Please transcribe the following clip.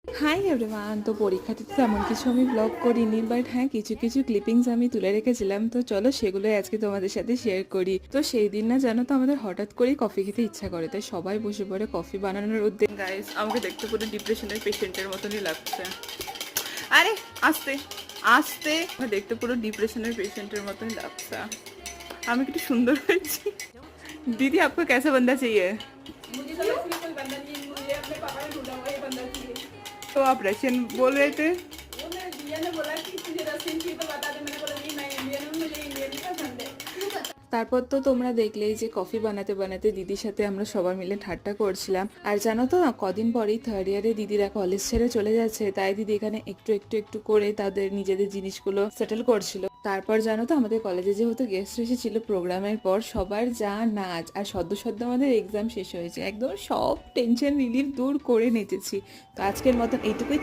Hi everyone, তো পরীক্ষাতে তো তেমন কিছু আমি ব্লগ করিনি, বাট হ্যাঁ কিছু কিছু ক্লিপিংস আমি তুলে রেখেছিলাম। তো চলো সেগুলোই আজকে তোমাদের সাথে শেয়ার করি। তো সেই দিন না জানো তো আমাদের হঠাৎ করেই কফি খেতে ইচ্ছা করে, তাই সবাই বসে পড়ে কফি বানানোর উদ্যোগ। গাইস, আমাকে দেখতে পুরো ডিপ্রেশনের পেশেন্টের মতনই লাগছে। আরে আস্তে আস্তে, আমাকে দেখতে পুরো ডিপ্রেশনের পেশেন্টের মতনই লাগছে। আমি কি সুন্দর হয়েছি? दीदी आपको कैसा बंदा चाहिए? मुझे तो वैसे भी कोई बंदा नहीं है, मुझे अपने पापा ने ढूंढा हुआ ये बंदा चाहिए। तो आप रशियन बोल रहे थे। वो मेरे भैया ने बोला कि तुझे रशियन चाहिए तो बता दे। मैंने बोला नहीं मैं इंडियन हूँ, मुझे इंडियन ही पसंद है। তারপর তো তোমরা দেখলেই যে কফি বানাতে বানাতে দিদির সাথে আমরা সবাই মিলে ঠাট্টা করছিলাম। আর জানো তো কদিন পরেই থার্ড ইয়ারে দিদিরা কলেজ ছেড়ে চলে যাচ্ছে, তাই দিদি এখানে একটু একটু একটু করে তাদের নিজেদের জিনিসগুলো সেটেল করছিল। তারপর জানো তো আমাদের কলেজে যেহেতু গেস্ট এসেছিল, প্রোগ্রামের পর সবার যা নাচ, আর সদ্য সদ্য আমাদের এক্সাম শেষ হয়েছে, একদম সব টেনশন রিলিফ দূর করে নেচেছি। তো আজকের মতন এইটুকুই।